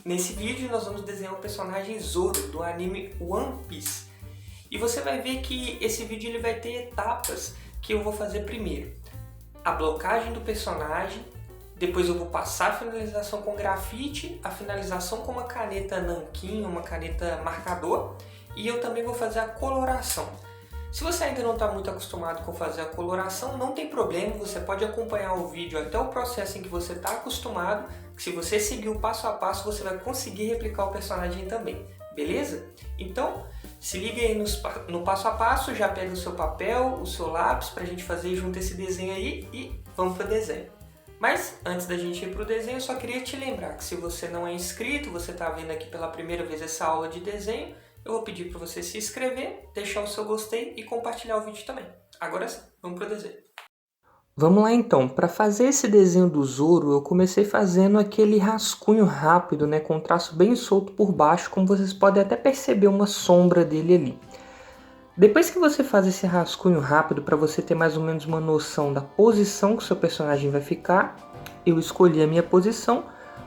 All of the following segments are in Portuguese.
Nesse vídeo nós vamos desenhar o personagem Zoro do anime One Piece. E você vai ver que esse vídeo ele vai ter etapas que eu vou fazer primeiro. A blocagem do personagem, depois eu vou passar a finalização com grafite, a finalização com uma caneta nanquim, uma caneta marcador, e eu também vou fazer a coloração. Se você ainda não está muito acostumado com fazer a coloração, não tem problema, você pode acompanhar o vídeo até o processo em que você está acostumado, que se você seguir o passo a passo, você vai conseguir replicar o personagem também, beleza? Então, se liga aí no passo a passo, já pega o seu papel, o seu lápis, para a gente fazer junto esse desenho aí e vamos para o desenho. Mas, antes da gente ir para o desenho, eu só queria te lembrar que se você não é inscrito, você está vendo aqui pela primeira vez essa aula de desenho, eu vou pedir para você se inscrever, deixar o seu gostei e compartilhar o vídeo também. Agora sim, vamos para o desenho. Vamos lá então, para fazer esse desenho do Zoro, eu comecei fazendo aquele rascunho rápido, né, com um traço bem solto por baixo, como vocês podem até perceber uma sombra dele ali. Depois que você faz esse rascunho rápido, para você ter mais ou menos uma noção da posição que o seu personagem vai ficar, eu escolhi a minha posição,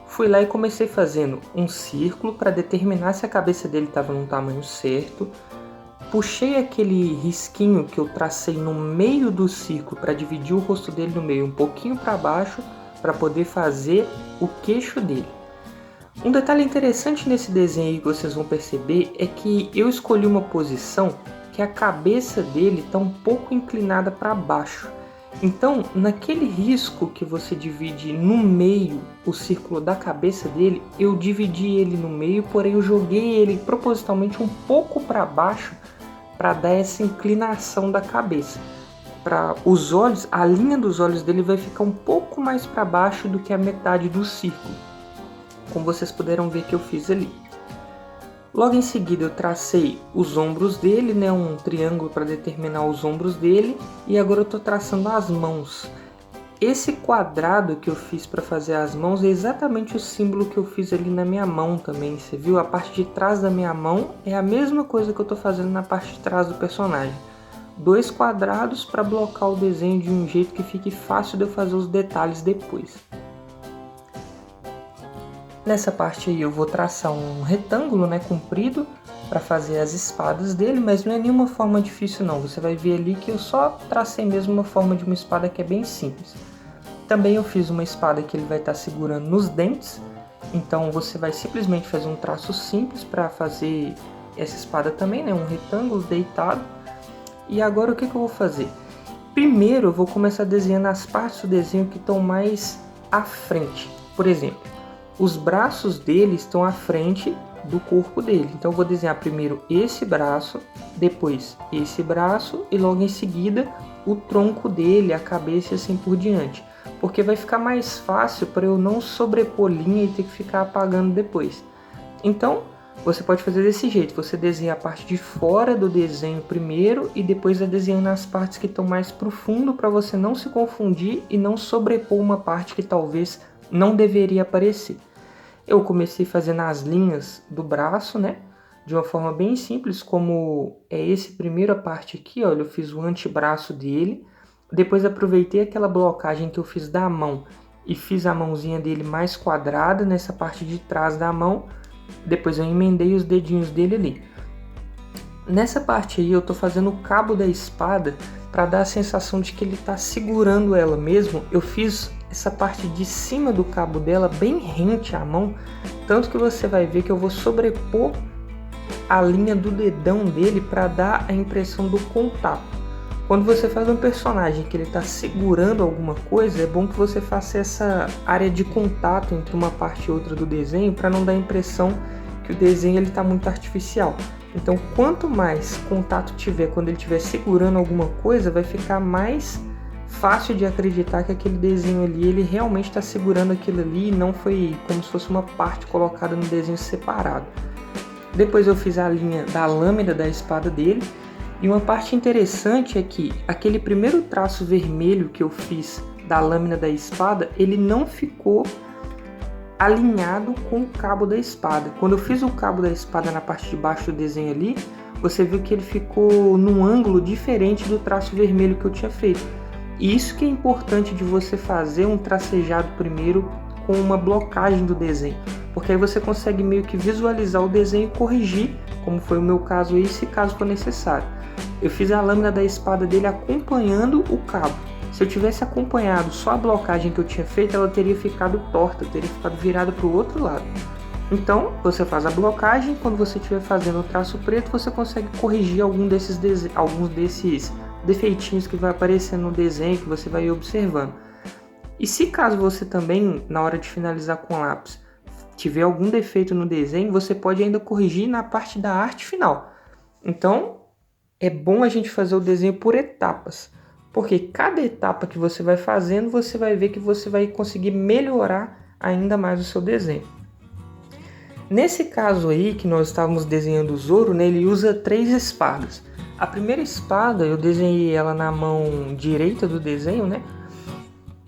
fui lá e comecei fazendo um círculo para determinar se a cabeça dele estava no tamanho certo. Puxei aquele risquinho que eu tracei no meio do círculo para dividir o rosto dele no meio, um pouquinho para baixo, para poder fazer o queixo dele. Um detalhe interessante nesse desenho aí que vocês vão perceber é que eu escolhi uma posição que a cabeça dele está um pouco inclinada para baixo. Então, naquele risco que você divide no meio o círculo da cabeça dele, eu dividi ele no meio, porém eu joguei ele propositalmente um pouco para baixo para dar essa inclinação da cabeça. Para os olhos, a linha dos olhos dele vai ficar um pouco mais para baixo do que a metade do círculo, como vocês puderam ver que eu fiz ali. Logo em seguida eu tracei os ombros dele, né, um triângulo para determinar os ombros dele, e agora eu estou traçando as mãos. Esse quadrado que eu fiz para fazer as mãos é exatamente o símbolo que eu fiz ali na minha mão também, você viu? A parte de trás da minha mão é a mesma coisa que eu estou fazendo na parte de trás do personagem. 2 quadrados para blocar o desenho de um jeito que fique fácil de eu fazer os detalhes depois. Nessa parte aí eu vou traçar um retângulo, né, comprido para fazer as espadas dele, mas não é nenhuma forma difícil não. Você vai ver ali que eu só tracei mesmo uma forma de uma espada que é bem simples. Também eu fiz uma espada que ele vai estar segurando nos dentes, então você vai simplesmente fazer um traço simples para fazer essa espada também, né, um retângulo deitado. E agora o que eu vou fazer? Primeiro eu vou começar desenhando as partes do desenho que estão mais à frente. Por exemplo, os braços dele estão à frente do corpo dele. Então eu vou desenhar primeiro esse braço, depois esse braço e logo em seguida o tronco dele, a cabeça e assim por diante. Porque vai ficar mais fácil para eu não sobrepor linha e ter que ficar apagando depois. Então você pode fazer desse jeito, você desenha a parte de fora do desenho primeiro e depois vai desenhando as partes que estão mais para o fundo para você não se confundir e não sobrepor uma parte que talvez não deveria aparecer. Eu comecei fazendo as linhas do braço, né? De uma forma bem simples, como é esse primeira parte aqui, olha, eu fiz o antebraço dele. Depois aproveitei aquela blocagem que eu fiz da mão e fiz a mãozinha dele mais quadrada nessa parte de trás da mão. Depois eu emendei os dedinhos dele ali. Nessa parte aí eu tô fazendo o cabo da espada para dar a sensação de que ele tá segurando ela mesmo. Eu fiz essa parte de cima do cabo dela bem rente à mão, tanto que você vai ver que eu vou sobrepor a linha do dedão dele para dar a impressão do contato. Quando você faz um personagem que ele está segurando alguma coisa, é bom que você faça essa área de contato entre uma parte e outra do desenho para não dar a impressão que o desenho está muito artificial. Então quanto mais contato tiver quando ele estiver segurando alguma coisa, vai ficar mais fácil de acreditar que aquele desenho ali, ele realmente está segurando aquilo ali e não foi como se fosse uma parte colocada no desenho separado. Depois eu fiz a linha da lâmina da espada dele. E uma parte interessante é que aquele primeiro traço vermelho que eu fiz da lâmina da espada, ele não ficou alinhado com o cabo da espada. Quando eu fiz o cabo da espada na parte de baixo do desenho ali, você viu que ele ficou num ângulo diferente do traço vermelho que eu tinha feito. E isso que é importante de você fazer um tracejado primeiro com uma blocagem do desenho. porque aí você consegue meio que visualizar o desenho e corrigir, como foi o meu caso aí, se caso for necessário. Eu fiz a lâmina da espada dele acompanhando o cabo. Se eu tivesse acompanhado só a blocagem que eu tinha feito, ela teria ficado torta, teria ficado virada para o outro lado. Então, você faz a blocagem, quando você estiver fazendo o traço preto, você consegue corrigir alguns desses defeitinhos que vai aparecendo no desenho, que você vai observando. E se caso você também, na hora de finalizar com lápis, tiver algum defeito no desenho, você pode ainda corrigir na parte da arte final. Então, é bom a gente fazer o desenho por etapas, porque cada etapa que você vai fazendo, você vai ver que você vai conseguir melhorar ainda mais o seu desenho. Nesse caso aí, que nós estávamos desenhando o Zoro, né, ele usa 3 espadas. A primeira espada, eu desenhei ela na mão direita do desenho, né?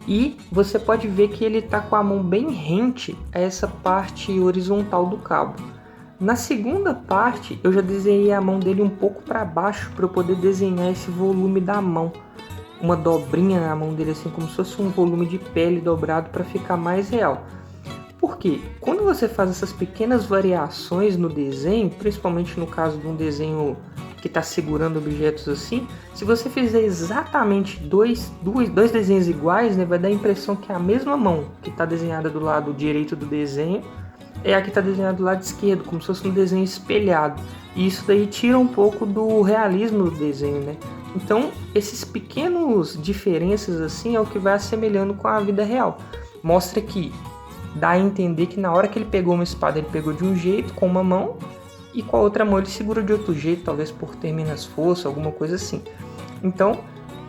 E você pode ver que ele está com a mão bem rente a essa parte horizontal do cabo. Na segunda parte, eu já desenhei a mão dele um pouco para baixo para eu poder desenhar esse volume da mão. Uma dobrinha na mão dele, assim como se fosse um volume de pele dobrado para ficar mais real. Porque quando você faz essas pequenas variações no desenho, principalmente no caso de um desenho que está segurando objetos assim, se você fizer exatamente dois desenhos iguais, né, vai dar a impressão que é a mesma mão que está desenhada do lado direito do desenho é a que está desenhada do lado esquerdo, como se fosse um desenho espelhado. E isso daí tira um pouco do realismo do desenho, né? Então, esses pequenos diferenças assim é o que vai assemelhando com a vida real. Mostra que dá a entender que na hora que ele pegou uma espada, ele pegou de um jeito, com uma mão, e com a outra mão ele segura de outro jeito, talvez por ter menos força, alguma coisa assim. Então,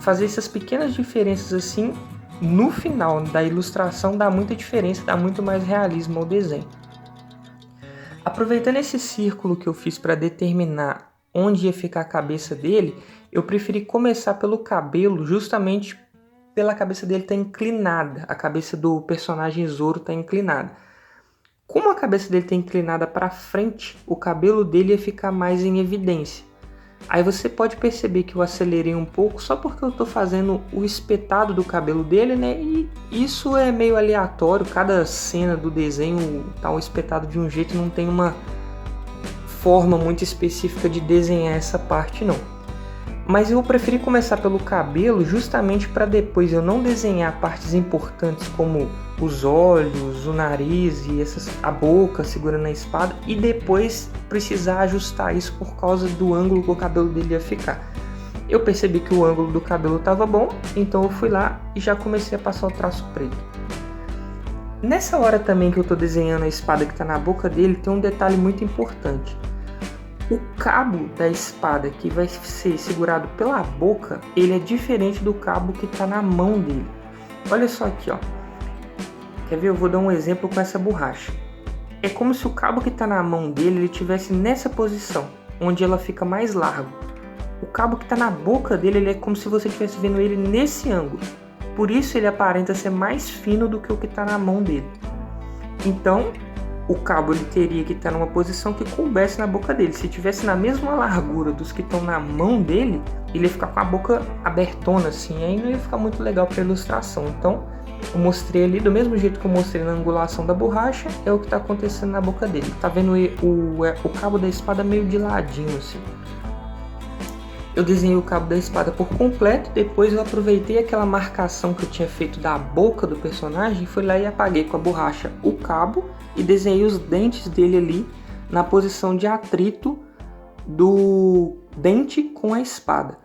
fazer essas pequenas diferenças assim, no final da ilustração, dá muita diferença, dá muito mais realismo ao desenho. Aproveitando esse círculo que eu fiz para determinar onde ia ficar a cabeça dele, eu preferi começar pelo cabelo, justamente pela cabeça dele estar inclinada, a cabeça do personagem Zoro está inclinada. Como a cabeça dele está inclinada para frente, o cabelo dele ia ficar mais em evidência. Aí você pode perceber que eu acelerei um pouco só porque eu estou fazendo o espetado do cabelo dele, né? E isso é meio aleatório, cada cena do desenho está um espetado de um jeito, não tem uma forma muito específica de desenhar essa parte não. Mas eu preferi começar pelo cabelo justamente para depois eu não desenhar partes importantes como os olhos, o nariz e a boca segurando a espada e depois precisar ajustar isso por causa do ângulo que o cabelo dele ia ficar. Eu percebi que o ângulo do cabelo estava bom, então eu fui lá e já comecei a passar o traço preto. Nessa hora também que eu estou desenhando a espada que está na boca dele, tem um detalhe muito importante. O cabo da espada que vai ser segurado pela boca, ele é diferente do cabo que está na mão dele. Olha só aqui, ó. Quer ver? Eu vou dar um exemplo com essa borracha. É como se o cabo que está na mão dele ele estivesse nessa posição, onde ela fica mais largo. O cabo que está na boca dele ele é como se você estivesse vendo ele nesse ângulo. Por isso ele aparenta ser mais fino do que o que está na mão dele. Então, o cabo ele teria que estar numa posição que coubesse na boca dele. Se tivesse na mesma largura dos que estão na mão dele, ele ia ficar com a boca abertona assim, aí não ia ficar muito legal para ilustração. Então, eu mostrei ali, do mesmo jeito que eu mostrei na angulação da borracha, é o que está acontecendo na boca dele. Tá vendo o cabo da espada meio de ladinho assim. Eu desenhei o cabo da espada por completo, depois eu aproveitei aquela marcação que eu tinha feito da boca do personagem, fui lá e apaguei com a borracha o cabo e desenhei os dentes dele ali na posição de atrito do dente com a espada.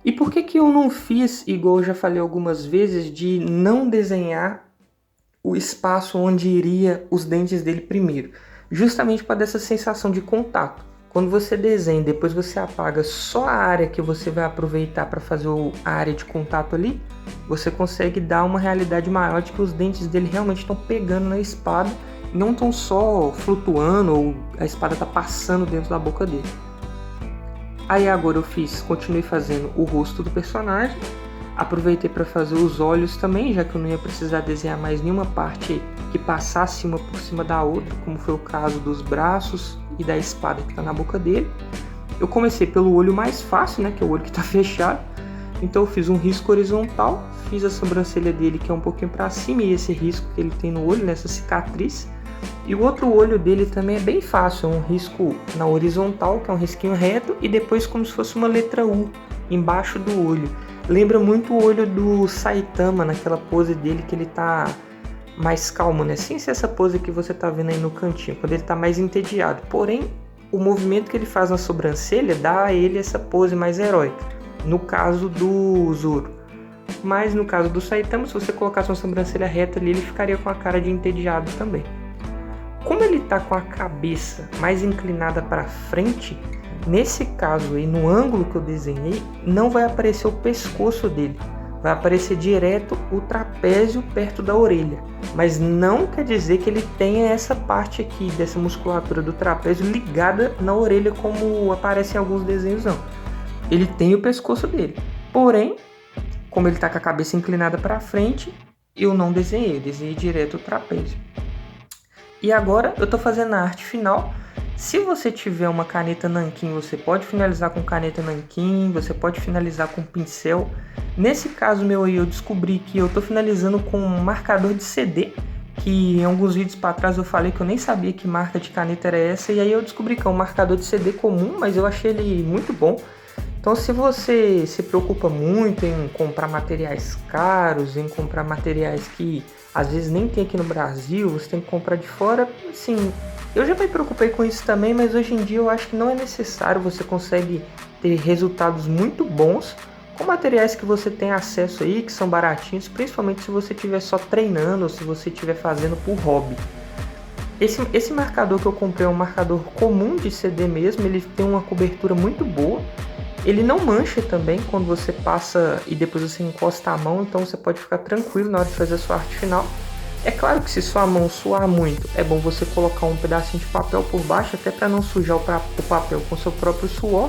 E por que eu não fiz, igual eu já falei algumas vezes, de não desenhar o espaço onde iria os dentes dele primeiro? Justamente para dar essa sensação de contato. Quando você desenha e depois você apaga só a área que você vai aproveitar para fazer a área de contato ali, você consegue dar uma realidade maior de que os dentes dele realmente estão pegando na espada e não estão só flutuando ou a espada está passando dentro da boca dele. Aí agora continuei fazendo o rosto do personagem, aproveitei para fazer os olhos também, já que eu não ia precisar desenhar mais nenhuma parte que passasse uma por cima da outra, como foi o caso dos braços e da espada que está na boca dele. Eu comecei pelo olho mais fácil, né, que é o olho que está fechado. Então eu fiz um risco horizontal, fiz a sobrancelha dele que é um pouquinho para cima e esse risco que ele tem no olho, nessa cicatriz. E o outro olho dele também é bem fácil, é um risco na horizontal, que é um risquinho reto, e depois como se fosse uma letra U embaixo do olho. Lembra muito o olho do Saitama, naquela pose dele que ele tá mais calmo, né? Sem ser essa pose que você tá vendo aí no cantinho, quando ele tá mais entediado. Porém, o movimento que ele faz na sobrancelha dá a ele essa pose mais heróica, no caso do Zoro. Mas no caso do Saitama, se você colocasse uma sobrancelha reta ali, ele ficaria com a cara de entediado também. Como ele tá com a cabeça mais inclinada para frente, nesse caso aí, no ângulo que eu desenhei, não vai aparecer o pescoço dele. Vai aparecer direto o trapézio perto da orelha. Mas não quer dizer que ele tenha essa parte aqui, dessa musculatura do trapézio ligada na orelha como aparece em alguns desenhos, não. Ele tem o pescoço dele. Porém, como ele está com a cabeça inclinada para frente, eu não desenhei, eu desenhei direto o trapézio. E agora eu estou fazendo a arte final. Se você tiver uma caneta nanquim, você pode finalizar com caneta nanquim, você pode finalizar com pincel. Nesse caso meu aí, eu descobri que eu estou finalizando com um marcador de CD, que em alguns vídeos para trás eu falei que eu nem sabia que marca de caneta era essa, e aí eu descobri que é um marcador de CD comum, mas eu achei ele muito bom. Então, se você se preocupa muito em comprar materiais caros, em comprar materiais que às vezes nem tem aqui no Brasil, você tem que comprar de fora, sim. Eu já me preocupei com isso também, mas hoje em dia eu acho que não é necessário. Você consegue ter resultados muito bons com materiais que você tem acesso aí, que são baratinhos, principalmente se você estiver só treinando ou se você estiver fazendo por hobby. Esse marcador que eu comprei é um marcador comum de CD mesmo, ele tem uma cobertura muito boa. Ele não mancha também quando você passa e depois você encosta a mão, então você pode ficar tranquilo na hora de fazer a sua arte final. É claro que se sua mão suar muito, é bom você colocar um pedacinho de papel por baixo, até para não sujar o papel com seu próprio suor,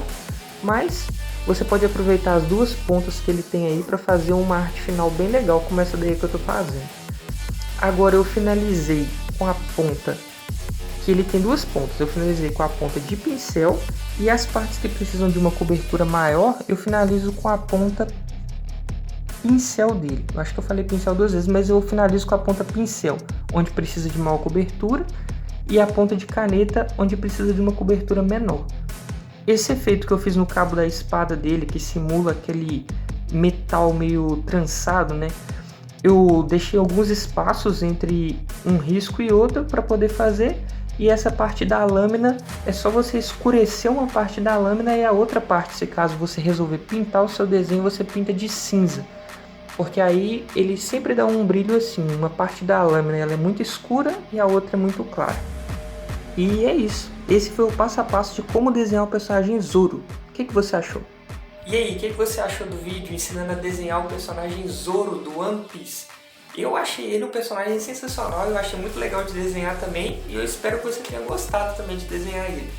mas você pode aproveitar as duas pontas que ele tem aí para fazer uma arte final bem legal, como essa daí que eu estou fazendo. Agora eu finalizei com a ponta, que ele tem duas pontas, eu finalizei com a ponta de pincel, e as partes que precisam de uma cobertura maior, eu finalizo com a ponta pincel dele. Eu acho que eu falei pincel duas vezes, mas eu finalizo com a ponta pincel, onde precisa de maior cobertura, e a ponta de caneta, onde precisa de uma cobertura menor. Esse efeito que eu fiz no cabo da espada dele, que simula aquele metal meio trançado, né? Eu deixei alguns espaços entre um risco e outro para poder fazer. E essa parte da lâmina, é só você escurecer uma parte da lâmina e a outra parte, se caso você resolver pintar o seu desenho, você pinta de cinza. Porque aí ele sempre dá um brilho assim, uma parte da lâmina ela é muito escura e a outra é muito clara. E é isso, esse foi o passo a passo de como desenhar o personagem Zoro. O que você achou? E aí, o que você achou do vídeo ensinando a desenhar o personagem Zoro do One Piece? Eu achei ele um personagem sensacional, eu achei muito legal de desenhar também e eu espero que você tenha gostado também de desenhar ele.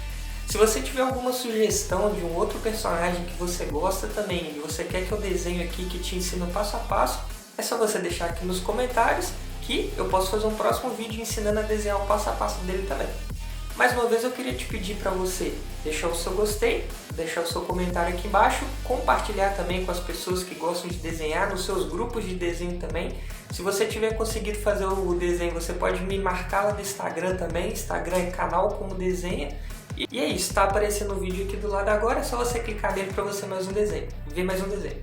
Se você tiver alguma sugestão de um outro personagem que você gosta também e você quer que eu desenhe aqui, que te ensino passo a passo, é só você deixar aqui nos comentários que eu posso fazer um próximo vídeo ensinando a desenhar o passo a passo dele também. Mais uma vez eu queria te pedir para você deixar o seu gostei, deixar o seu comentário aqui embaixo, compartilhar também com as pessoas que gostam de desenhar, nos seus grupos de desenho também. Se você tiver conseguido fazer o desenho, você pode me marcar lá no Instagram também, Instagram é canal como desenha. E é isso, está aparecendo o vídeo aqui do lado agora, é só você clicar nele para você ver mais um desenho.